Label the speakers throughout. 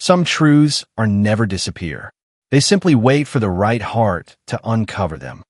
Speaker 1: Some truths are never disappear. They simply wait for the right heart to uncover them.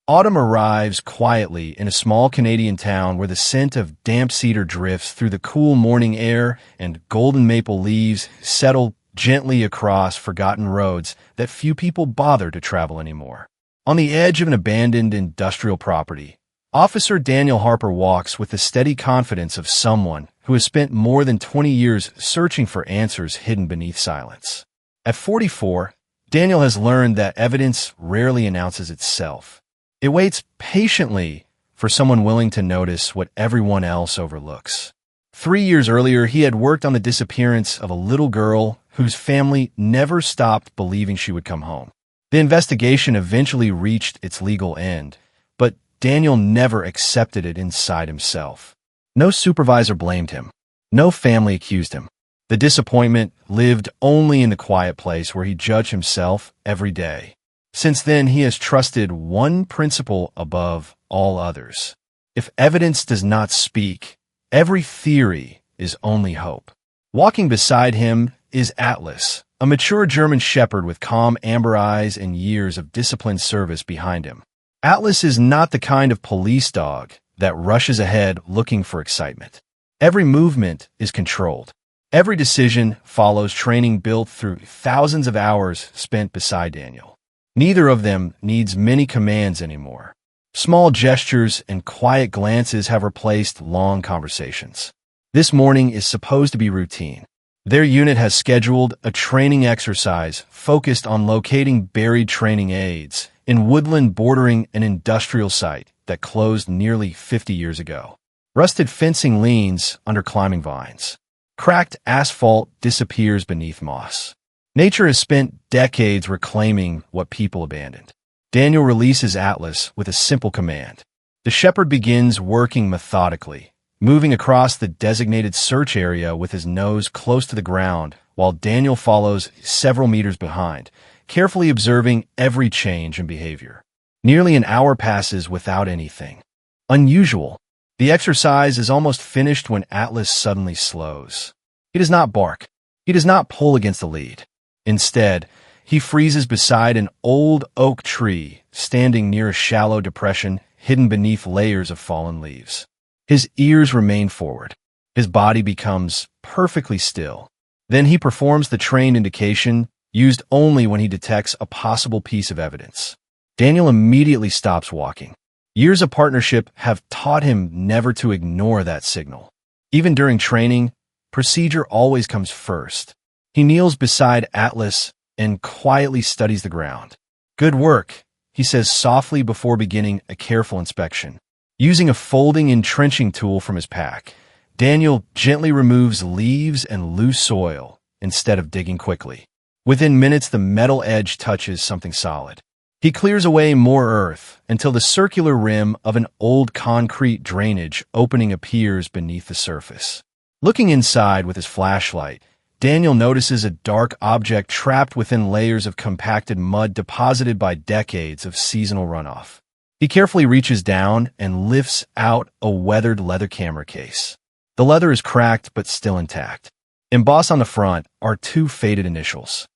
Speaker 1: Autumn arrives quietly in a small Canadian town where the scent of damp cedar drifts through the cool morning air and golden maple leaves settle gently across forgotten roads that few people bother to travel anymore. On the edge of an abandoned industrial property, Officer Daniel Harper walks with the steady confidence of someone who has spent more than 20 years searching for answers hidden beneath silence. At 44, Daniel has learned that evidence rarely announces itself. It waits patiently for someone willing to notice what everyone else overlooks. 3 years earlier, he had worked on the disappearance of a little girl whose family never stopped believing she would come home. The investigation eventually reached its legal end, but Daniel never accepted it inside himself. No supervisor blamed him. No family accused him. The disappointment lived only in the quiet place where he judged himself every day. Since then, he has trusted one principle above all others. If evidence does not speak, every theory is only hope. Walking beside him is Atlas, a mature German shepherd with calm amber eyes and years of disciplined service behind him. Atlas is not the kind of police dog that rushes ahead looking for excitement. Every movement is controlled. Every decision follows training built through thousands of hours spent beside Daniel. Neither of them needs many commands anymore. Small gestures and quiet glances have replaced long conversations. This morning is supposed to be routine. Their unit has scheduled a training exercise focused on locating buried training aids in woodland bordering an industrial site that closed nearly 50 years ago. Rusted fencing leans under climbing vines. Cracked asphalt disappears beneath moss. Nature has spent decades reclaiming what people abandoned. Daniel releases Atlas with a simple command. The shepherd begins working methodically, moving across the designated search area with his nose close to the ground, while Daniel follows several meters behind, carefully observing every change in behavior. Nearly an hour passes without anything unusual. The exercise is almost finished when Atlas suddenly slows. He does not bark. He does not pull against the lead. Instead, he freezes beside an old oak tree standing near a shallow depression hidden beneath layers of fallen leaves. His ears remain forward. His body becomes perfectly still. Then he performs the trained indication used only when he detects a possible piece of evidence. Daniel immediately stops walking. Years of partnership have taught him never to ignore that signal. Even during training, procedure always comes first. He kneels beside Atlas and quietly studies the ground. "Good work," he says softly before beginning a careful inspection. Using a folding entrenching tool from his pack, Daniel gently removes leaves and loose soil instead of digging quickly. Within minutes, the metal edge touches something solid. He clears away more earth until the circular rim of an old concrete drainage opening appears beneath the surface. Looking inside with his flashlight, Daniel notices a dark object trapped within layers of compacted mud deposited by decades of seasonal runoff. He carefully reaches down and lifts out a weathered leather camera case. The leather is cracked but still intact. Embossed on the front are two faded initials.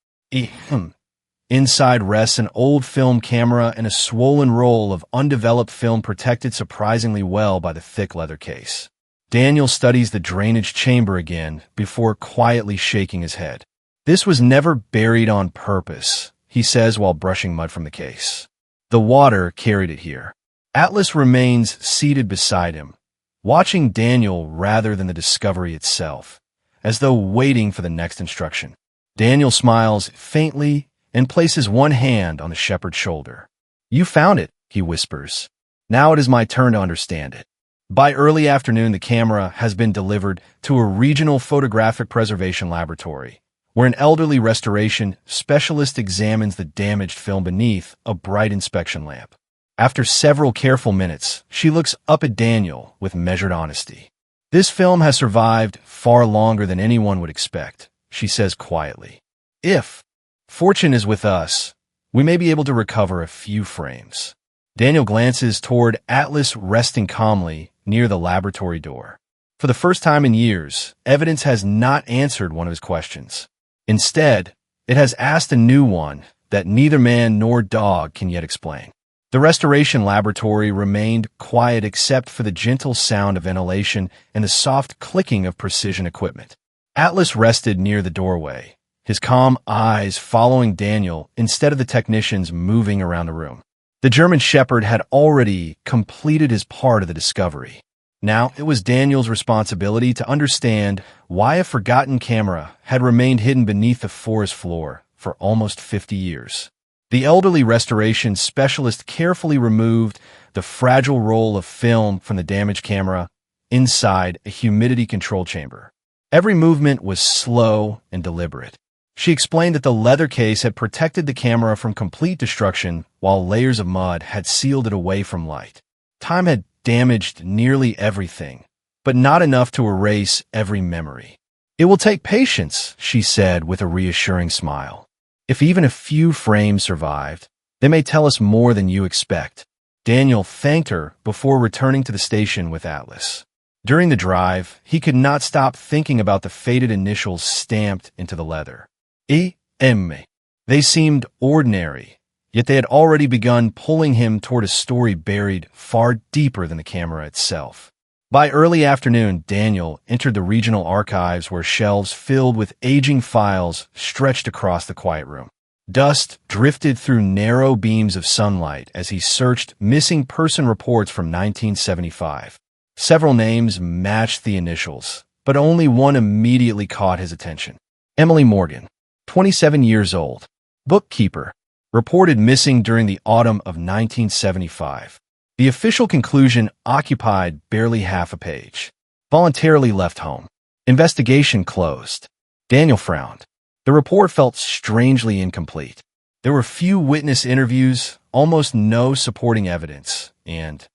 Speaker 1: Inside rests an old film camera and a swollen roll of undeveloped film protected surprisingly well by the thick leather case. Daniel studies the drainage chamber again before quietly shaking his head. "This was never buried on purpose," he says while brushing mud from the case. "The water carried it here." Atlas remains seated beside him, watching Daniel rather than the discovery itself, as though waiting for the next instruction. Daniel smiles faintly and places one hand on the shepherd's shoulder. "You found it," he whispers. "Now it is my turn to understand it." By early afternoon, the camera has been delivered to a regional photographic preservation laboratory, where an elderly restoration specialist examines the damaged film beneath a bright inspection lamp. After several careful minutes, she looks up at Daniel with measured honesty. "This film has survived far longer than anyone would expect," she says quietly. "If fortune is with us, we may be able to recover a few frames." Daniel glances toward Atlas resting calmly near the laboratory door. For the first time in years, evidence has not answered one of his questions. Instead, it has asked a new one that neither man nor dog can yet explain. The restoration laboratory remained quiet except for the gentle sound of inhalation and the soft clicking of precision equipment. Atlas rested near the doorway, his calm eyes following Daniel instead of the technicians moving around the room. The German Shepherd had already completed his part of the discovery. Now it was Daniel's responsibility to understand why a forgotten camera had remained hidden beneath the forest floor for almost 50 years. The elderly restoration specialist carefully removed the fragile roll of film from the damaged camera inside a humidity control chamber. Every movement was slow and deliberate. She explained that the leather case had protected the camera from complete destruction while layers of mud had sealed it away from light. Time had damaged nearly everything, but not enough to erase every memory. "It will take patience," she said with a reassuring smile. "If even a few frames survived, they may tell us more than you expect." Daniel thanked her before returning to the station with Atlas. During the drive, he could not stop thinking about the faded initials stamped into the leather. E.M. They seemed ordinary, yet they had already begun pulling him toward a story buried far deeper than the camera itself. By early afternoon, Daniel entered the regional archives where shelves filled with aging files stretched across the quiet room. Dust drifted through narrow beams of sunlight as he searched missing person reports from 1975. Several names matched the initials, but only one immediately caught his attention. Emily Morgan, 27 years old, bookkeeper, reported missing during the autumn of 1975. The official conclusion occupied barely half a page. Voluntarily left home. Investigation closed. Daniel frowned. The report felt strangely incomplete. There were few witness interviews, almost no supporting evidence, and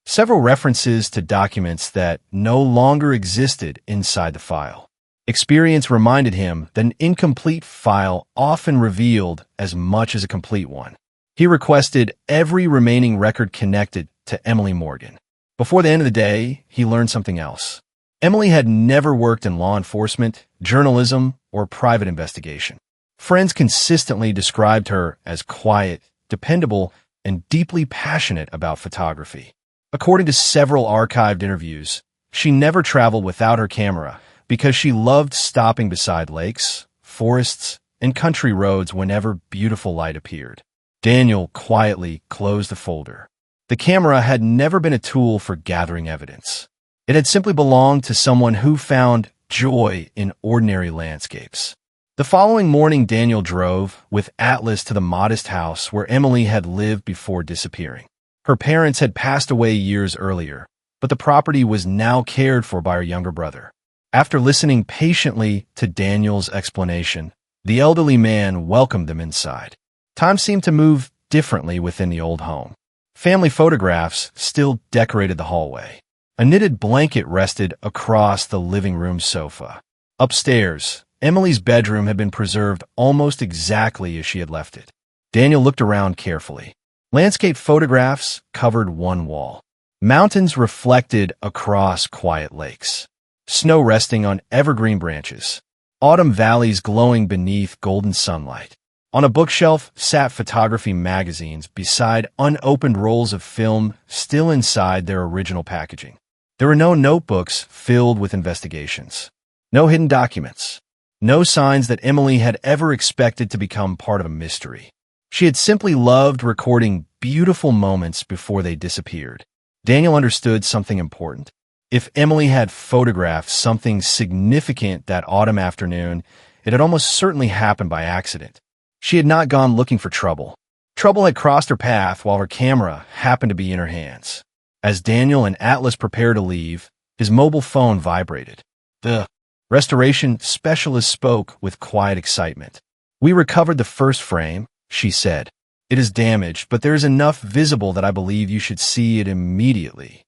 Speaker 1: several references to documents that no longer existed inside the file. Experience reminded him that an incomplete file often revealed as much as a complete one. He requested every remaining record connected to Emily Morgan. Before the end of the day, he learned something else. Emily had never worked in law enforcement, journalism, or private investigation. Friends consistently described her as quiet, dependable, and deeply passionate about photography. According to several archived interviews, she never traveled without her camera because she loved stopping beside lakes, forests, and country roads whenever beautiful light appeared. Daniel quietly closed the folder. The camera had never been a tool for gathering evidence. It had simply belonged to someone who found joy in ordinary landscapes. The following morning, Daniel drove with Atlas to the modest house where Emily had lived before disappearing. Her parents had passed away years earlier, but the property was now cared for by her younger brother. After listening patiently to Daniel's explanation, the elderly man welcomed them inside. Time seemed to move differently within the old home. Family photographs still decorated the hallway. A knitted blanket rested across the living room sofa. Upstairs, Emily's bedroom had been preserved almost exactly as she had left it. Daniel looked around carefully. Landscape photographs covered one wall. Mountains reflected across quiet lakes. Snow resting on evergreen branches. Autumn valleys glowing beneath golden sunlight. On a bookshelf sat photography magazines beside unopened rolls of film still inside their original packaging. There were no notebooks filled with investigations. No hidden documents. No signs that Emily had ever expected to become part of a mystery. She had simply loved recording beautiful moments before they disappeared. Daniel understood something important. If Emily had photographed something significant that autumn afternoon, it had almost certainly happened by accident. She had not gone looking for trouble. Trouble had crossed her path while her camera happened to be in her hands. As Daniel and Atlas prepared to leave, his mobile phone vibrated. The restoration specialist spoke with quiet excitement. "We recovered the first frame," she said. "It is damaged, but there is enough visible that I believe you should see it immediately."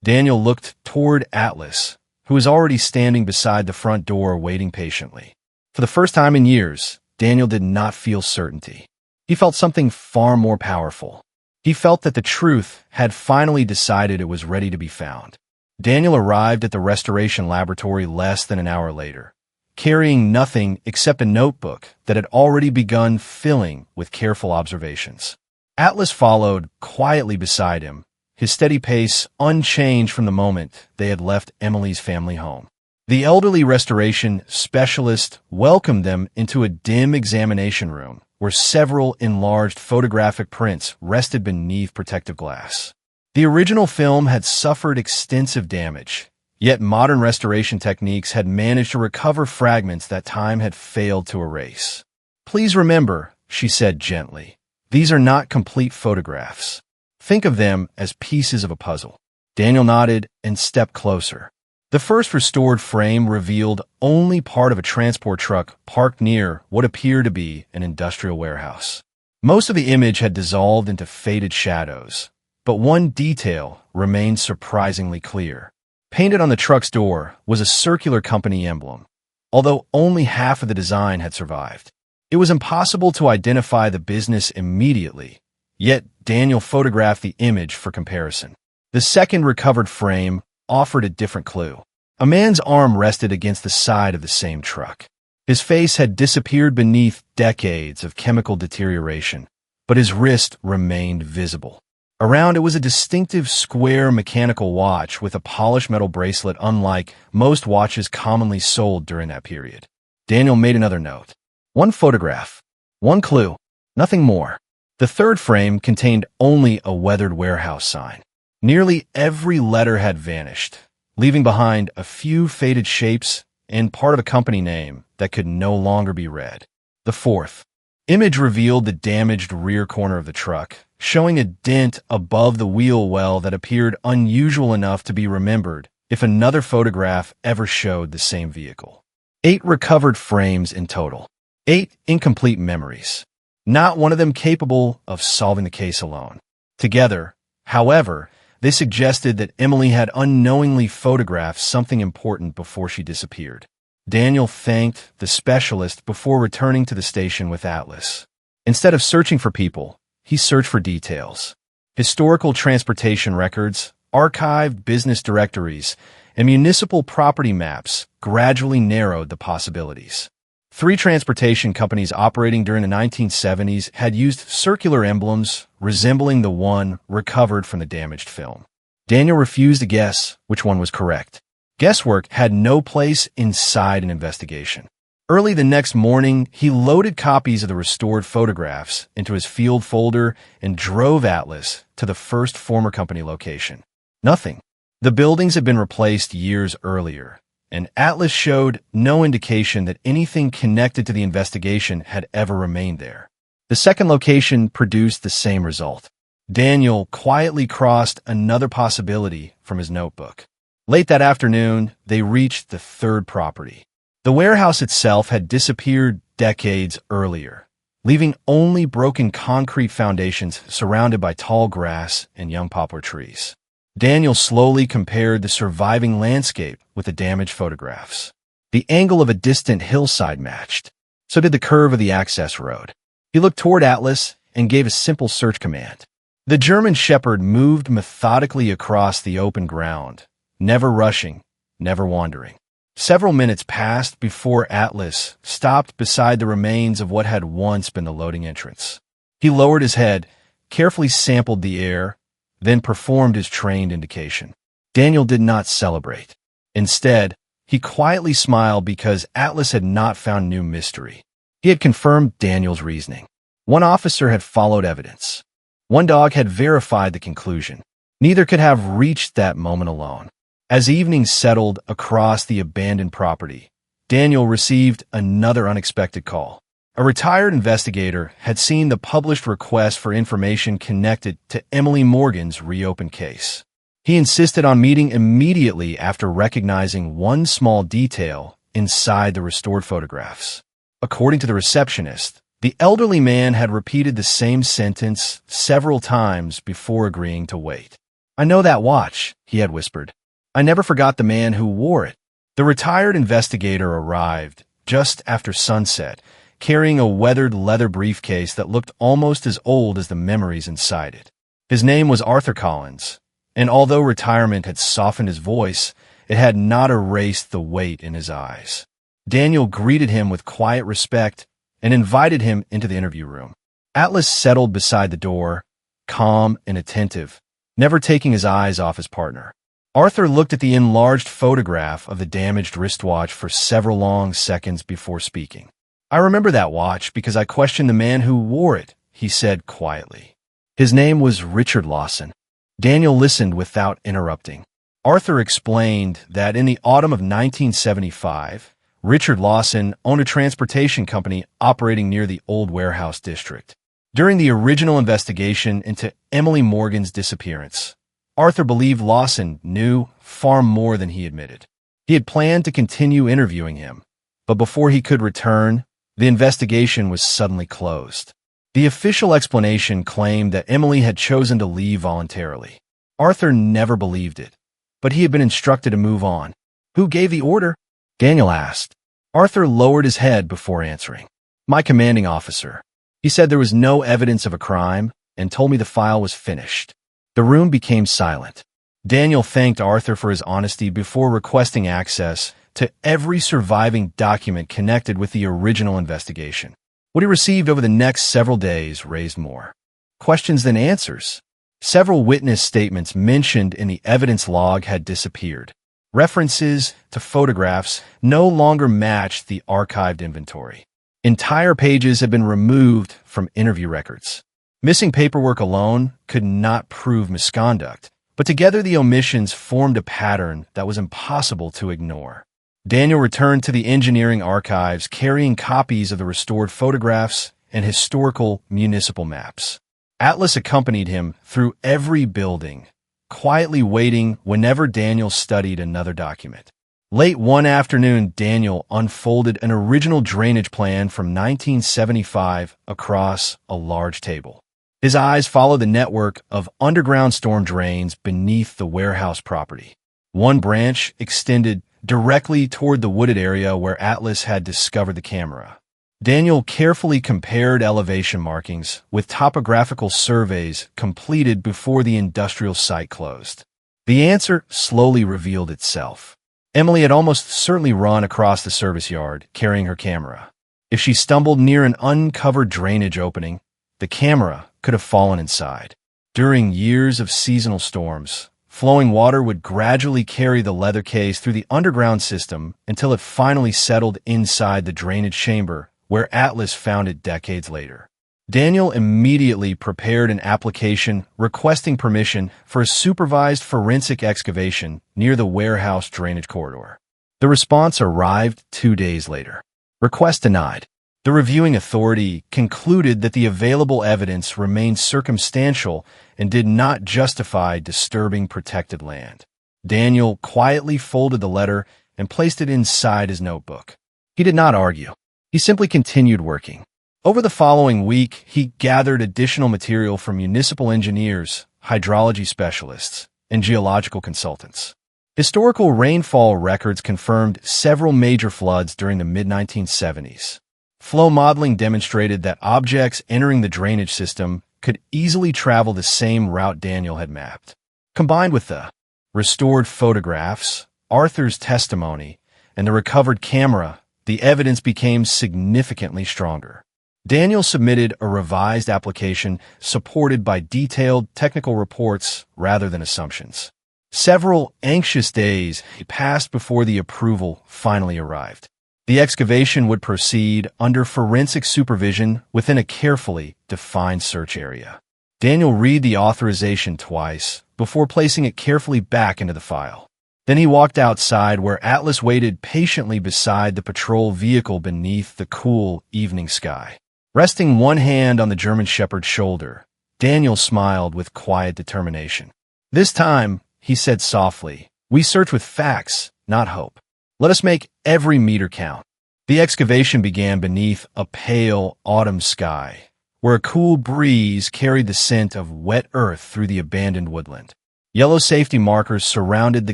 Speaker 1: Daniel looked toward Atlas, who was already standing beside the front door waiting patiently. For the first time in years, Daniel did not feel certainty. He felt something far more powerful. He felt that the truth had finally decided it was ready to be found. Daniel arrived at the restoration laboratory less than an hour later. carrying nothing except a notebook that had already begun filling with careful observations. Atlas followed quietly beside him, his steady pace unchanged from the moment they had left Emily's family home. The elderly restoration specialist welcomed them into a dim examination room where several enlarged photographic prints rested beneath protective glass. The original film had suffered extensive damage, yet modern restoration techniques had managed to recover fragments that time had failed to erase. "Please remember," she said gently, "these are not complete photographs. Think of them as pieces of a puzzle." Daniel nodded and stepped closer. The first restored frame revealed only part of a transport truck parked near what appeared to be an industrial warehouse. Most of the image had dissolved into faded shadows, but one detail remained surprisingly clear. Painted on the truck's door was a circular company emblem, although only half of the design had survived. It was impossible to identify the business immediately, yet Daniel photographed the image for comparison. The second recovered frame offered a different clue. A man's arm rested against the side of the same truck. His face had disappeared beneath decades of chemical deterioration, but his wrist remained visible. Around it was a distinctive square mechanical watch with a polished metal bracelet unlike most watches commonly sold during that period. Daniel made another note. One photograph, one clue, nothing more. The third frame contained only a weathered warehouse sign. Nearly every letter had vanished, leaving behind a few faded shapes and part of a company name that could no longer be read. The fourth image revealed the damaged rear corner of the truck, showing a dent above the wheel well that appeared unusual enough to be remembered if another photograph ever showed the same vehicle. 8 recovered frames in total. 8 incomplete memories. Not one of them capable of solving the case alone. Together, however, they suggested that Emily had unknowingly photographed something important before she disappeared. Daniel thanked the specialist before returning to the station with Atlas. Instead of searching for people, he searched for details. Historical transportation records, archived business directories, and municipal property maps gradually narrowed the possibilities. 3 transportation companies operating during the 1970s had used circular emblems resembling the one recovered from the damaged film. Daniel refused to guess which one was correct. Guesswork had no place inside an investigation. Early the next morning, he loaded copies of the restored photographs into his field folder and drove Atlas to the first former company location. Nothing. The buildings had been replaced years earlier, and Atlas showed no indication that anything connected to the investigation had ever remained there. The second location produced the same result. Daniel quietly crossed another possibility from his notebook. Late that afternoon, they reached the third property. The warehouse itself had disappeared decades earlier, leaving only broken concrete foundations surrounded by tall grass and young poplar trees. Daniel slowly compared the surviving landscape with the damaged photographs. The angle of a distant hillside matched. So did the curve of the access road. He looked toward Atlas and gave a simple search command. The German shepherd moved methodically across the open ground, never rushing, never wandering. Several minutes passed before Atlas stopped beside the remains of what had once been the loading entrance. He lowered his head, carefully sampled the air, then performed his trained indication. Daniel did not celebrate. Instead, he quietly smiled because Atlas had not found new mystery. He had confirmed Daniel's reasoning. One officer had followed evidence. One dog had verified the conclusion. Neither could have reached that moment alone. As evening settled across the abandoned property, Daniel received another unexpected call. A retired investigator had seen the published request for information connected to Emily Morgan's reopened case. He insisted on meeting immediately after recognizing one small detail inside the restored photographs. According to the receptionist, the elderly man had repeated the same sentence several times before agreeing to wait. "I know that watch," he had whispered. "I never forgot the man who wore it." The retired investigator arrived just after sunset, carrying a weathered leather briefcase that looked almost as old as the memories inside it. His name was Arthur Collins, and although retirement had softened his voice, it had not erased the weight in his eyes. Daniel greeted him with quiet respect and invited him into the interview room. Atlas settled beside the door, calm and attentive, never taking his eyes off his partner. Arthur looked at the enlarged photograph of the damaged wristwatch for several long seconds before speaking. "I remember that watch because I questioned the man who wore it," he said quietly. "His name was Richard Lawson." Daniel listened without interrupting. Arthur explained that in the autumn of 1975, Richard Lawson owned a transportation company operating near the old warehouse district. During the original investigation into Emily Morgan's disappearance, Arthur believed Lawson knew far more than he admitted. He had planned to continue interviewing him, but before he could return, the investigation was suddenly closed. The official explanation claimed that Emily had chosen to leave voluntarily. Arthur never believed it, but he had been instructed to move on. "Who gave the order?" Daniel asked. Arthur lowered his head before answering. "My commanding officer. He said there was no evidence of a crime and told me the file was finished." The room became silent. Daniel thanked Arthur for his honesty before requesting access to every surviving document connected with the original investigation. What he received over the next several days raised more questions than answers. Several witness statements mentioned in the evidence log had disappeared. References to photographs no longer matched the archived inventory. Entire pages had been removed from interview records. Missing paperwork alone could not prove misconduct, but together the omissions formed a pattern that was impossible to ignore. Daniel returned to the engineering archives carrying copies of the restored photographs and historical municipal maps. Atlas accompanied him through every building, quietly waiting whenever Daniel studied another document. Late one afternoon, Daniel unfolded an original drainage plan from 1975 across a large table. His eyes followed the network of underground storm drains beneath the warehouse property. One branch extended directly toward the wooded area where Atlas had discovered the camera. Daniel carefully compared elevation markings with topographical surveys completed before the industrial site closed. The answer slowly revealed itself. Emily had almost certainly run across the service yard carrying her camera. If she stumbled near an uncovered drainage opening, the camera could have fallen inside. During years of seasonal storms, flowing water would gradually carry the leather case through the underground system until it finally settled inside the drainage chamber where Atlas found it decades later. Daniel immediately prepared an application requesting permission for a supervised forensic excavation near the warehouse drainage corridor. The response arrived 2 days later. Request denied. The reviewing authority concluded that the available evidence remained circumstantial and did not justify disturbing protected land. Daniel quietly folded the letter and placed it inside his notebook. He did not argue. He simply continued working. Over the following week, he gathered additional material from municipal engineers, hydrology specialists, and geological consultants. Historical rainfall records confirmed several major floods during the mid-1970s. Flow modeling demonstrated that objects entering the drainage system could easily travel the same route Daniel had mapped. Combined with the restored photographs, Arthur's testimony, and the recovered camera, the evidence became significantly stronger. Daniel submitted a revised application supported by detailed technical reports rather than assumptions. Several anxious days passed before the approval finally arrived. The excavation would proceed under forensic supervision within a carefully defined search area. Daniel read the authorization twice before placing it carefully back into the file. Then he walked outside where Atlas waited patiently beside the patrol vehicle beneath the cool evening sky. Resting one hand on the German Shepherd's shoulder, Daniel smiled with quiet determination. "This time," he said softly, "we search with facts, not hope. Let us make every meter count." The excavation began beneath a pale autumn sky, where a cool breeze carried the scent of wet earth through the abandoned woodland. Yellow safety markers surrounded the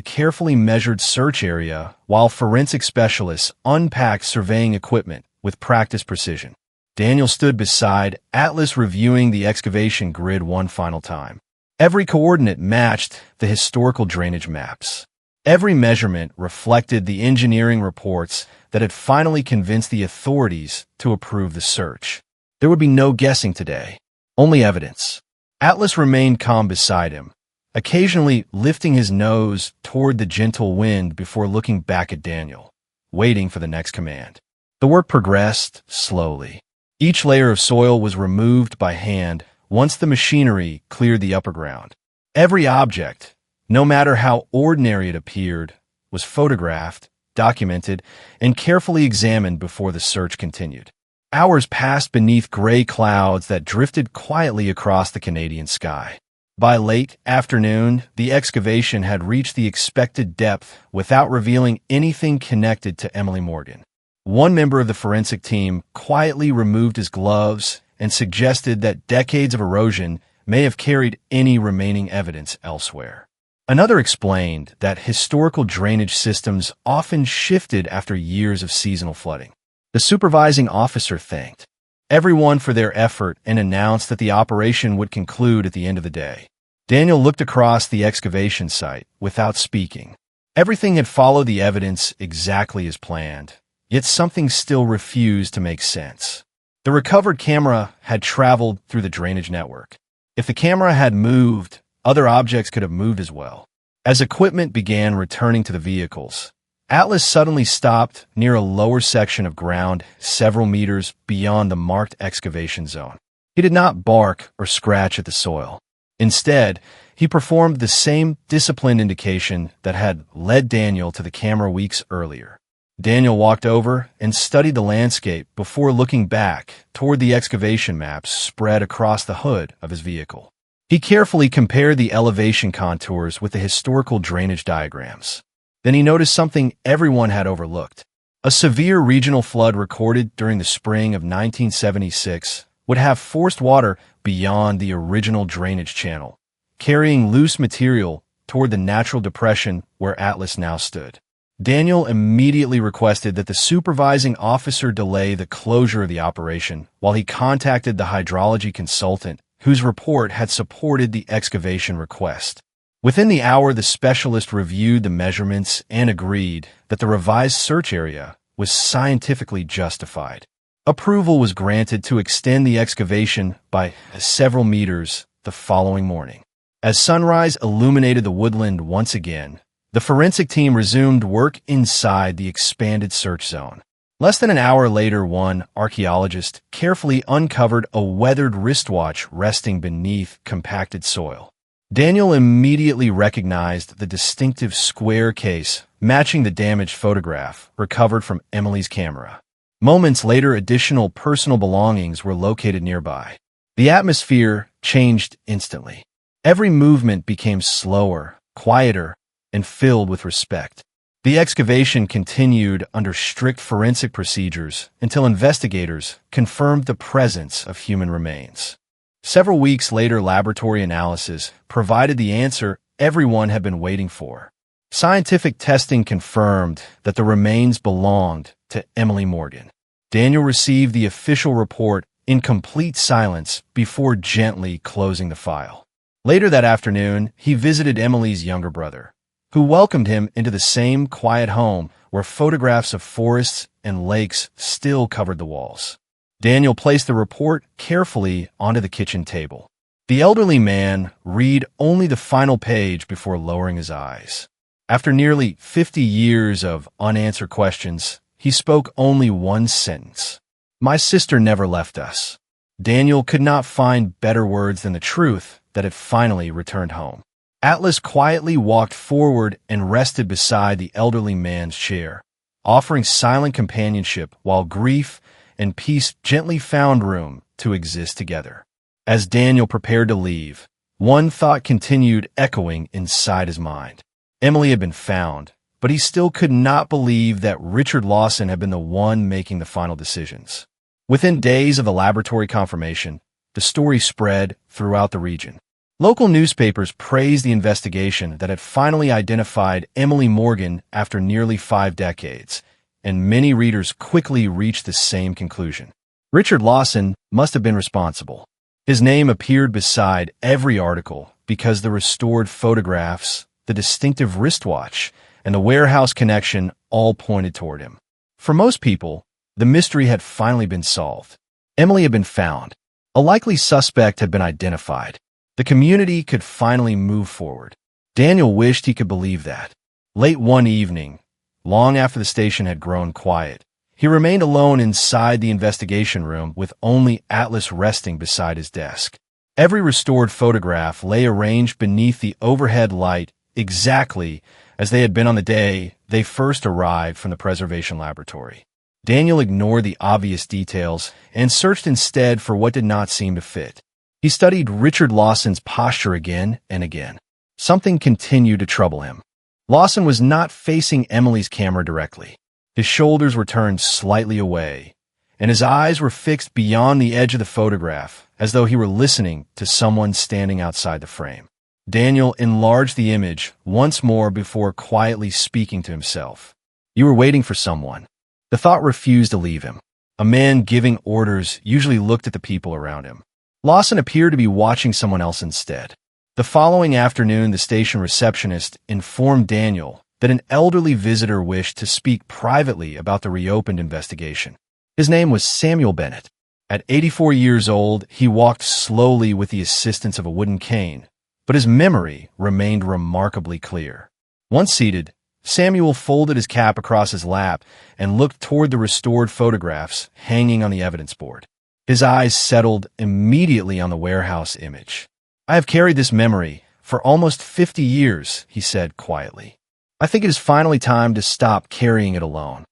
Speaker 1: carefully measured search area while forensic specialists unpacked surveying equipment with practiced precision. Daniel stood beside Atlas reviewing the excavation grid one final time. Every coordinate matched the historical drainage maps. Every measurement reflected the engineering reports that had finally convinced the authorities to approve the search. There would be no guessing today, only evidence. Atlas remained calm beside him, occasionally lifting his nose toward the gentle wind before looking back at Daniel, waiting for the next command. The work progressed slowly. Each layer of soil was removed by hand once the machinery cleared the upper ground. Every object, no matter how ordinary it appeared, was photographed, documented, and carefully examined before the search continued. Hours passed beneath gray clouds that drifted quietly across the Canadian sky. By late afternoon, the excavation had reached the expected depth without revealing anything connected to Emily Morgan. One member of the forensic team quietly removed his gloves and suggested that decades of erosion may have carried any remaining evidence elsewhere. Another explained that historical drainage systems often shifted after years of seasonal flooding. The supervising officer thanked everyone for their effort and announced that the operation would conclude at the end of the day. Daniel looked across the excavation site without speaking. Everything had followed the evidence exactly as planned, yet something still refused to make sense. The recovered camera had traveled through the drainage network. If the camera had moved, other objects could have moved as well. As equipment began returning to the vehicles, Atlas suddenly stopped near a lower section of ground several meters beyond the marked excavation zone. He did not bark or scratch at the soil. Instead, he performed the same disciplined indication that had led Daniel to the camera weeks earlier. Daniel walked over and studied the landscape before looking back toward the excavation maps spread across the hood of his vehicle. He carefully compared the elevation contours with the historical drainage diagrams. Then he noticed something everyone had overlooked. A severe regional flood recorded during the spring of 1976 would have forced water beyond the original drainage channel, carrying loose material toward the natural depression where Atlas now stood. Daniel immediately requested that the supervising officer delay the closure of the operation while he contacted the hydrology consultant whose report had supported the excavation request. Within the hour, the specialist reviewed the measurements and agreed that the revised search area was scientifically justified. Approval was granted to extend the excavation by several meters the following morning. As sunrise illuminated the woodland once again, the forensic team resumed work inside the expanded search zone. Less than an hour later, one archaeologist carefully uncovered a weathered wristwatch resting beneath compacted soil. Daniel immediately recognized the distinctive square case matching the damaged photograph recovered from Emily's camera. Moments later, additional personal belongings were located nearby. The atmosphere changed instantly. Every movement became slower, quieter, and filled with respect. The excavation continued under strict forensic procedures until investigators confirmed the presence of human remains. Several weeks later, laboratory analysis provided the answer everyone had been waiting for. Scientific testing confirmed that the remains belonged to Emily Morgan. Daniel received the official report in complete silence before gently closing the file. Later that afternoon, he visited Emily's younger brother, who welcomed him into the same quiet home where photographs of forests and lakes still covered the walls. Daniel placed the report carefully onto the kitchen table. The elderly man read only the final page before lowering his eyes. After nearly 50 years of unanswered questions, he spoke only one sentence. "My sister never left us." Daniel could not find better words than the truth that had finally returned home. Atlas quietly walked forward and rested beside the elderly man's chair, offering silent companionship while grief and peace gently found room to exist together. As Daniel prepared to leave, one thought continued echoing inside his mind. Emily had been found, but he still could not believe that Richard Lawson had been the one making the final decisions. Within days of the laboratory confirmation, the story spread throughout the region. Local newspapers praised the investigation that had finally identified Emily Morgan after nearly 5 decades, and many readers quickly reached the same conclusion. Richard Lawson must have been responsible. His name appeared beside every article because the restored photographs, the distinctive wristwatch, and the warehouse connection all pointed toward him. For most people, the mystery had finally been solved. Emily had been found. A likely suspect had been identified. The community could finally move forward. Daniel wished he could believe that. Late one evening, long after the station had grown quiet, he remained alone inside the investigation room with only Atlas resting beside his desk. Every restored photograph lay arranged beneath the overhead light exactly as they had been on the day they first arrived from the preservation laboratory. Daniel ignored the obvious details and searched instead for what did not seem to fit. He studied Richard Lawson's posture again and again. Something continued to trouble him. Lawson was not facing Emily's camera directly. His shoulders were turned slightly away, and his eyes were fixed beyond the edge of the photograph, as though he were listening to someone standing outside the frame. Daniel enlarged the image once more before quietly speaking to himself. You were waiting for someone. The thought refused to leave him. A man giving orders usually looked at the people around him. Lawson appeared to be watching someone else instead. The following afternoon, the station receptionist informed Daniel that an elderly visitor wished to speak privately about the reopened investigation. His name was Samuel Bennett. At 84 years old, he walked slowly with the assistance of a wooden cane, but his memory remained remarkably clear. Once seated, Samuel folded his cap across his lap and looked toward the restored photographs hanging on the evidence board. His eyes settled immediately on the warehouse image. I have carried this memory for almost 50 years, he said quietly. I think it is finally time to stop carrying it alone.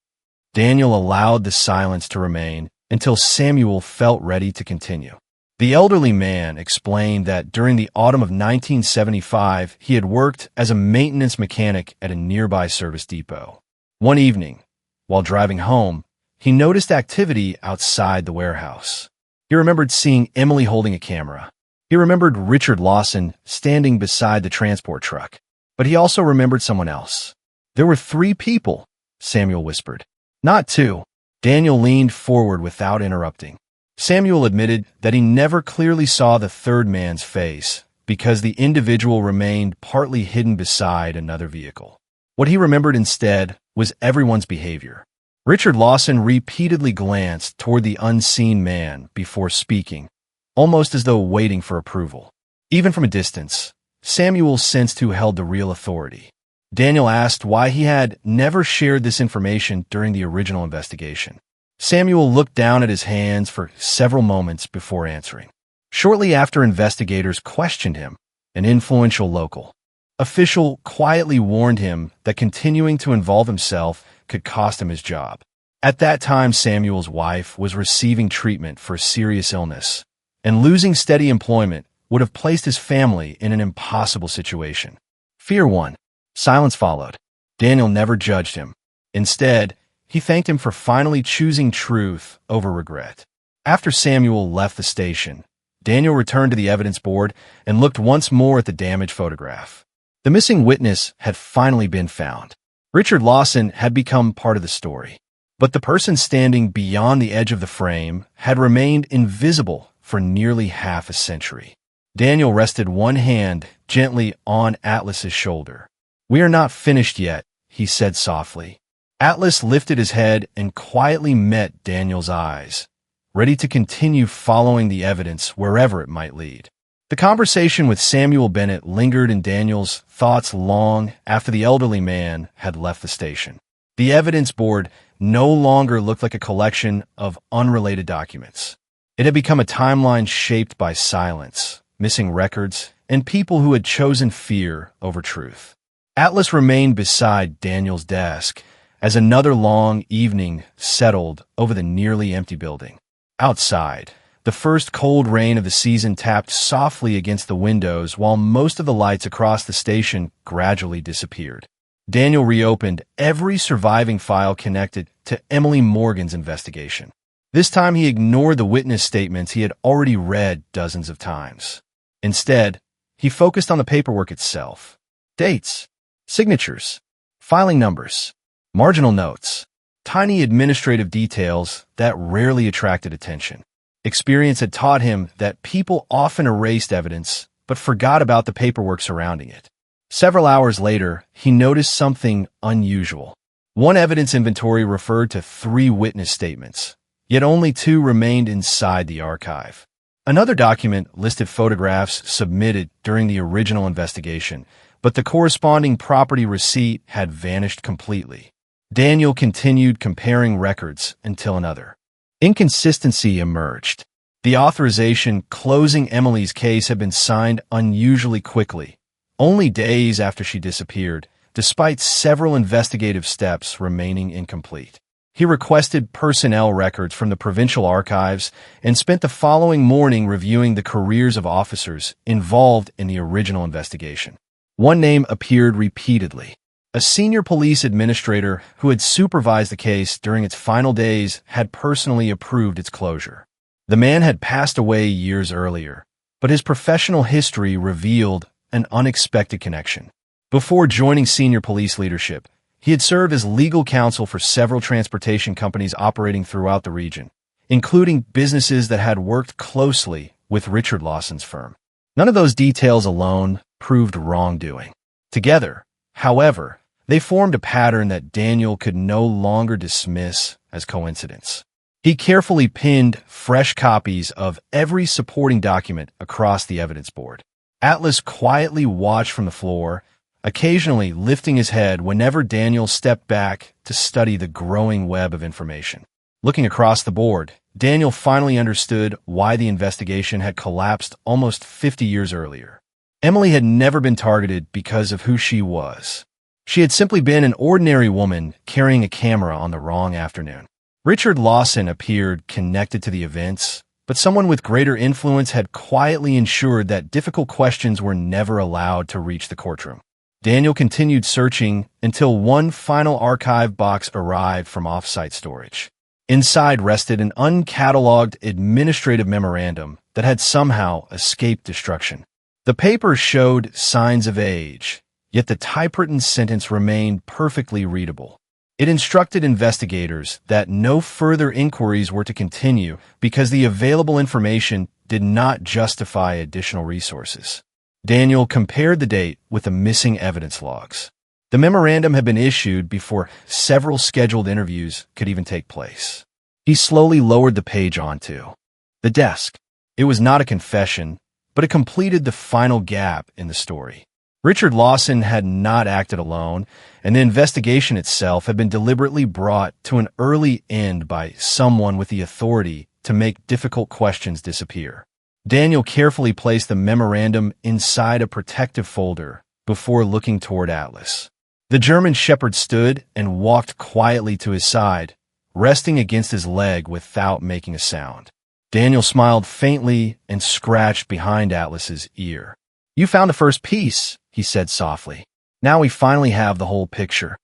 Speaker 1: Daniel allowed the silence to remain until Samuel felt ready to continue. The elderly man explained that during the autumn of 1975, he had worked as a maintenance mechanic at a nearby service depot. One evening, while driving home, he noticed activity outside the warehouse. He remembered seeing Emily holding a camera. He remembered Richard Lawson standing beside the transport truck. But he also remembered someone else. There were 3 people, Samuel whispered. Not 2. Daniel leaned forward without interrupting. Samuel admitted that he never clearly saw the third man's face because the individual remained partly hidden beside another vehicle. What he remembered instead was everyone's behavior. Richard Lawson repeatedly glanced toward the unseen man before speaking, almost as though waiting for approval. Even from a distance, Samuel sensed who held the real authority. Daniel asked why he had never shared this information during the original investigation. Samuel looked down at his hands for several moments before answering. Shortly after investigators questioned him, an influential local official quietly warned him that continuing to involve himself could cost him his job. At that time, Samuel's wife was receiving treatment for a serious illness, and losing steady employment would have placed his family in an impossible situation. Fear won. Silence followed. Daniel never judged him. Instead, he thanked him for finally choosing truth over regret. After Samuel left the station, Daniel returned to the evidence board and looked once more at the damaged photograph. The missing witness had finally been found. Richard Lawson had become part of the story, but the person standing beyond the edge of the frame had remained invisible for nearly half a century. Daniel rested one hand gently on Atlas's shoulder. "We are not finished yet," he said softly. Atlas lifted his head and quietly met Daniel's eyes, ready to continue following the evidence wherever it might lead. The conversation with Samuel Bennett lingered in Daniel's thoughts long after the elderly man had left the station. The evidence board no longer looked like a collection of unrelated documents. It had become a timeline shaped by silence, missing records, and people who had chosen fear over truth. Atlas remained beside Daniel's desk as another long evening settled over the nearly empty building. Outside, the first cold rain of the season tapped softly against the windows while most of the lights across the station gradually disappeared. Daniel reopened every surviving file connected to Emily Morgan's investigation. This time he ignored the witness statements he had already read dozens of times. Instead, he focused on the paperwork itself. Dates, signatures, filing numbers, marginal notes, tiny administrative details that rarely attracted attention. Experience had taught him that people often erased evidence but forgot about the paperwork surrounding it. Several hours later, he noticed something unusual. One evidence inventory referred to 3 witness statements, yet only 2 remained inside the archive. Another document listed photographs submitted during the original investigation, but the corresponding property receipt had vanished completely. Daniel continued comparing records until another inconsistency emerged. The authorization closing Emily's case had been signed unusually quickly, only days after she disappeared, despite several investigative steps remaining incomplete. He requested personnel records from the provincial archives and spent the following morning reviewing the careers of officers involved in the original investigation. One name appeared repeatedly. A senior police administrator who had supervised the case during its final days had personally approved its closure. The man had passed away years earlier, but his professional history revealed an unexpected connection. Before joining senior police leadership, he had served as legal counsel for several transportation companies operating throughout the region, including businesses that had worked closely with Richard Lawson's firm. None of those details alone proved wrongdoing. Together, however, they formed a pattern that Daniel could no longer dismiss as coincidence. He carefully pinned fresh copies of every supporting document across the evidence board. Atlas quietly watched from the floor, occasionally lifting his head whenever Daniel stepped back to study the growing web of information. Looking across the board, Daniel finally understood why the investigation had collapsed almost 50 years earlier. Emily had never been targeted because of who she was. She had simply been an ordinary woman carrying a camera on the wrong afternoon. Richard Lawson appeared connected to the events, but someone with greater influence had quietly ensured that difficult questions were never allowed to reach the courtroom. Daniel continued searching until one final archive box arrived from off-site storage. Inside rested an uncatalogued administrative memorandum that had somehow escaped destruction. The paper showed signs of age, yet the typewritten sentence remained perfectly readable. It instructed investigators that no further inquiries were to continue because the available information did not justify additional resources. Daniel compared the date with the missing evidence logs. The memorandum had been issued before several scheduled interviews could even take place. He slowly lowered the page onto the desk. It was not a confession, but it completed the final gap in the story. Richard Lawson had not acted alone, and the investigation itself had been deliberately brought to an early end by someone with the authority to make difficult questions disappear. Daniel carefully placed the memorandum inside a protective folder before looking toward Atlas. The German shepherd stood and walked quietly to his side, resting against his leg without making a sound. Daniel smiled faintly and scratched behind Atlas's ear. "You found the first piece," he said softly. "Now we finally have the whole picture."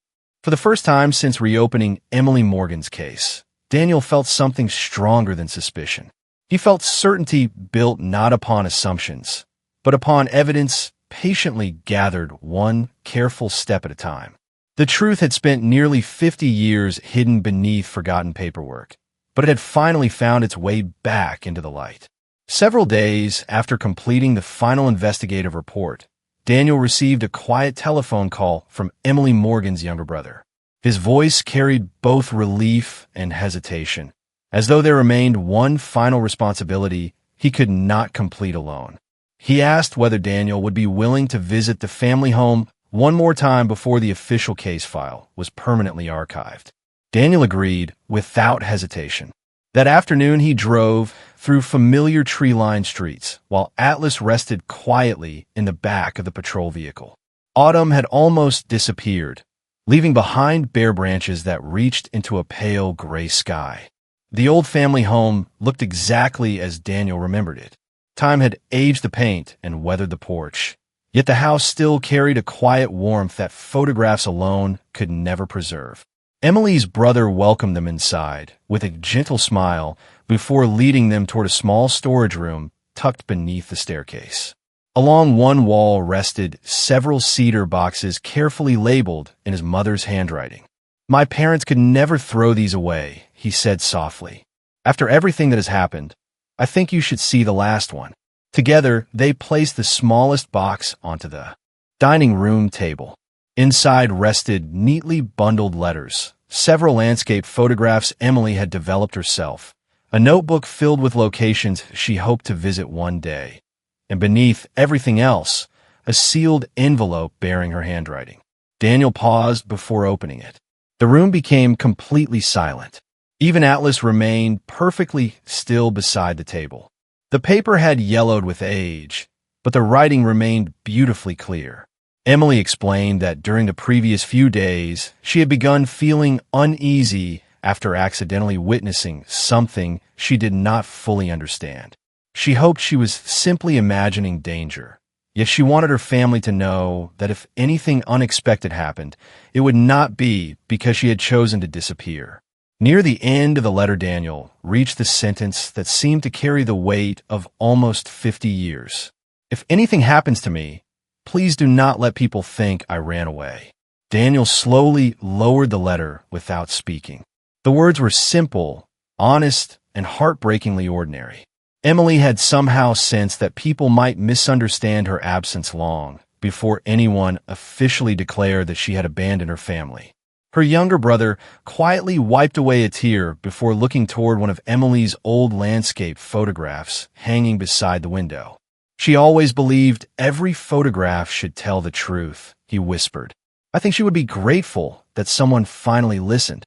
Speaker 1: For the first time since reopening Emily Morgan's case, Daniel felt something stronger than suspicion. He felt certainty built not upon assumptions, but upon evidence patiently gathered one careful step at a time. The truth had spent nearly 50 years hidden beneath forgotten paperwork, but it had finally found its way back into the light. Several days after completing the final investigative report, Daniel received a quiet telephone call from Emily Morgan's younger brother. His voice carried both relief and hesitation, as though there remained one final responsibility he could not complete alone. He asked whether Daniel would be willing to visit the family home one more time before the official case file was permanently archived. Daniel agreed without hesitation. That afternoon he drove through familiar tree-lined streets, while Atlas rested quietly in the back of the patrol vehicle. Autumn had almost disappeared, leaving behind bare branches that reached into a pale gray sky. The old family home looked exactly as Daniel remembered it. Time had aged the paint and weathered the porch, yet the house still carried a quiet warmth that photographs alone could never preserve. Emily's brother welcomed them inside with a gentle smile before leading them toward a small storage room tucked beneath the staircase. Along one wall rested several cedar boxes carefully labeled in his mother's handwriting. "My parents could never throw these away," he said softly. "After everything that has happened, I think you should see the last one." Together, they placed the smallest box onto the dining room table. Inside rested neatly bundled letters, several landscape photographs Emily had developed herself, a notebook filled with locations she hoped to visit one day, and beneath everything else, a sealed envelope bearing her handwriting. Daniel paused before opening it. The room became completely silent. Even Atlas remained perfectly still beside the table. The paper had yellowed with age, but the writing remained beautifully clear. Emily explained that during the previous few days, she had begun feeling uneasy after accidentally witnessing something she did not fully understand. She hoped she was simply imagining danger, yet she wanted her family to know that if anything unexpected happened, it would not be because she had chosen to disappear. Near the end of the letter, Daniel reached the sentence that seemed to carry the weight of almost 50 years. If anything happens to me, please do not let people think I ran away. Daniel slowly lowered the letter without speaking. The words were simple, honest, and heartbreakingly ordinary. Emily had somehow sensed that people might misunderstand her absence long before anyone officially declared that she had abandoned her family. Her younger brother quietly wiped away a tear before looking toward one of Emily's old landscape photographs hanging beside the window. She always believed every photograph should tell the truth, he whispered. I think she would be grateful that someone finally listened.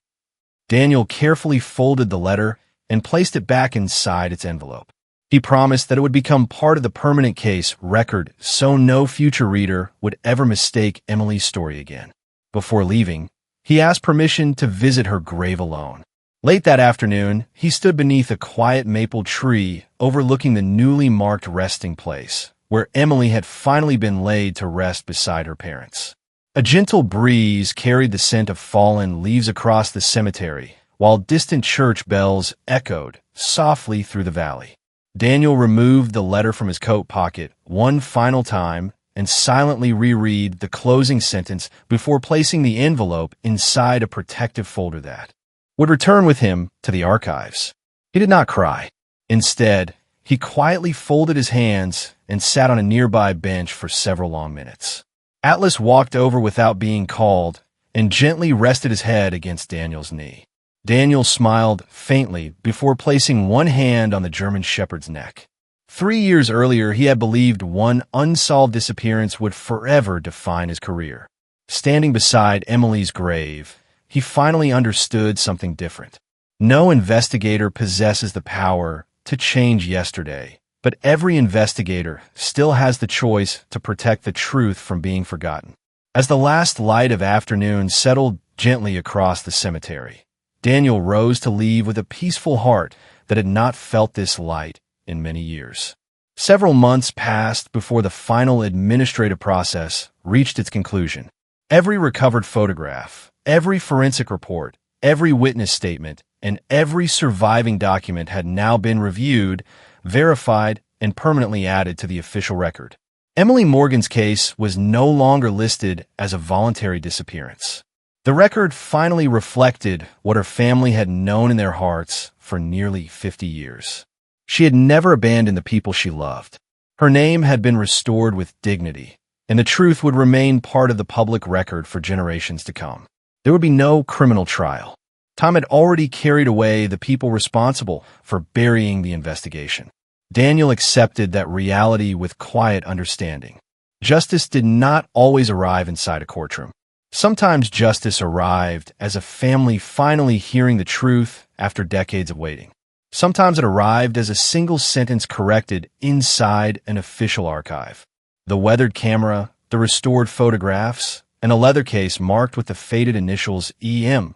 Speaker 1: Daniel carefully folded the letter and placed it back inside its envelope. He promised that it would become part of the permanent case record so no future reader would ever mistake Emily's story again. Before leaving, he asked permission to visit her grave alone. Late that afternoon, he stood beneath a quiet maple tree overlooking the newly marked resting place, where Emily had finally been laid to rest beside her parents. A gentle breeze carried the scent of fallen leaves across the cemetery, while distant church bells echoed softly through the valley. Daniel removed the letter from his coat pocket one final time and silently reread the closing sentence before placing the envelope inside a protective folder that would return with him to the archives. He did not cry. Instead, he quietly folded his hands and sat on a nearby bench for several long minutes. Atlas walked over without being called and gently rested his head against Daniel's knee. Daniel smiled faintly before placing one hand on the German shepherd's neck. 3 years earlier, he had believed one unsolved disappearance would forever define his career. Standing beside Emily's grave, he finally understood something different. No investigator possesses the power to change yesterday, but every investigator still has the choice to protect the truth from being forgotten. As the last light of afternoon settled gently across the cemetery, Daniel rose to leave with a peaceful heart that had not felt this light in many years. Several months passed before the final administrative process reached its conclusion. Every recovered photograph, every forensic report, every witness statement, and every surviving document had now been reviewed, verified, and permanently added to the official record. Emily Morgan's case was no longer listed as a voluntary disappearance. The record finally reflected what her family had known in their hearts for nearly 50 years. She had never abandoned the people she loved. Her name had been restored with dignity, and the truth would remain part of the public record for generations to come. There would be no criminal trial. Time had already carried away the people responsible for burying the investigation. Daniel accepted that reality with quiet understanding. Justice did not always arrive inside a courtroom. Sometimes justice arrived as a family finally hearing the truth after decades of waiting. Sometimes it arrived as a single sentence corrected inside an official archive. The weathered camera, the restored photographs, and a leather case marked with the faded initials EM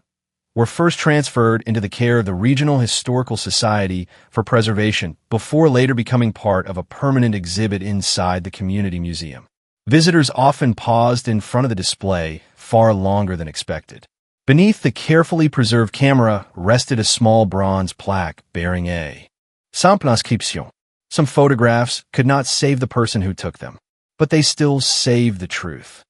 Speaker 1: were first transferred into the care of the Regional Historical Society for Preservation before later becoming part of a permanent exhibit inside the community museum. Visitors often paused in front of the display far longer than expected. Beneath the carefully preserved camera rested a small bronze plaque bearing a simple inscription. Some photographs could not save the person who took them, but they still saved the truth.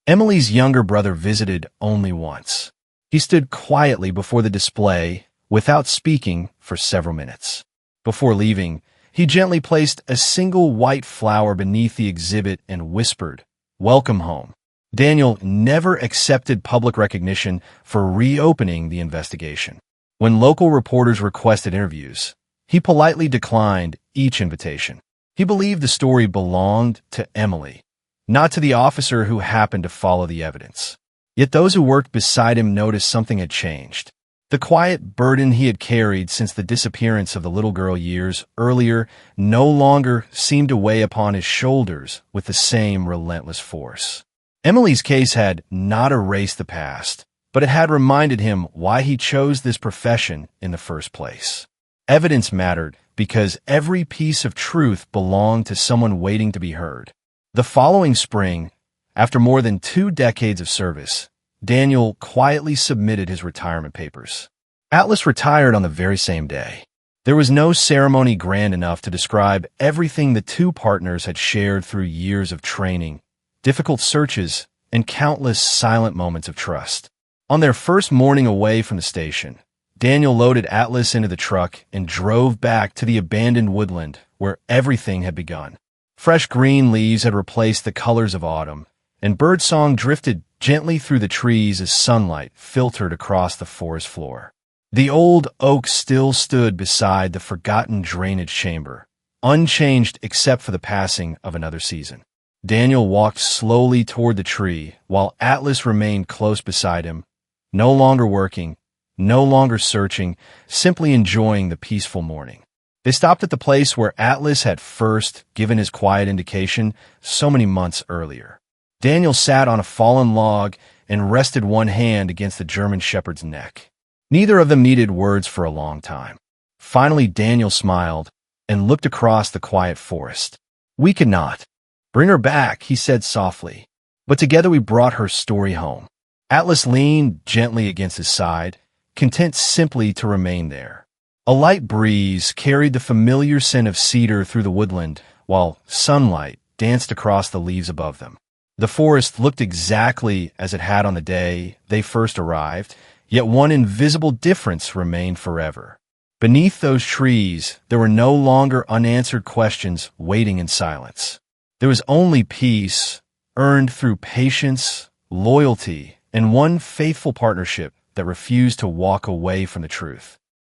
Speaker 1: Emily's younger brother visited only once. He stood quietly before the display without speaking for several minutes. Before leaving, he gently placed a single white flower beneath the exhibit and whispered, "Welcome home." Daniel never accepted public recognition for reopening the investigation. When local reporters requested interviews, he politely declined each invitation. He believed the story belonged to Emily, not to the officer who happened to follow the evidence. Yet those who worked beside him noticed something had changed. The quiet burden he had carried since the disappearance of the little girl years earlier no longer seemed to weigh upon his shoulders with the same relentless force. Emily's case had not erased the past, but it had reminded him why he chose this profession in the first place. Evidence mattered because every piece of truth belonged to someone waiting to be heard. The following spring, after more than 2 decades of service, Daniel quietly submitted his retirement papers. Atlas retired on the very same day. There was no ceremony grand enough to describe everything the two partners had shared through years of training, difficult searches, and countless silent moments of trust. On their first morning away from the station, Daniel loaded Atlas into the truck and drove back to the abandoned woodland where everything had begun. Fresh green leaves had replaced the colors of autumn, and birdsong drifted gently through the trees as sunlight filtered across the forest floor. The old oak still stood beside the forgotten drainage chamber, unchanged except for the passing of another season. Daniel walked slowly toward the tree while Atlas remained close beside him, no longer working, no longer searching, simply enjoying the peaceful morning. They stopped at the place where Atlas had first given his quiet indication so many months earlier. Daniel sat on a fallen log and rested one hand against the German shepherd's neck. Neither of them needed words for a long time. Finally, Daniel smiled and looked across the quiet forest. "We could not bring her back," he said softly, "but together we brought her story home." Atlas leaned gently against his side, content simply to remain there. A light breeze carried the familiar scent of cedar through the woodland, while sunlight danced across the leaves above them. The forest looked exactly as it had on the day they first arrived, yet one invisible difference remained forever. Beneath those trees, there were no longer unanswered questions waiting in silence. There was only peace, earned through patience, loyalty, and one faithful partnership that refused to walk away from the truth.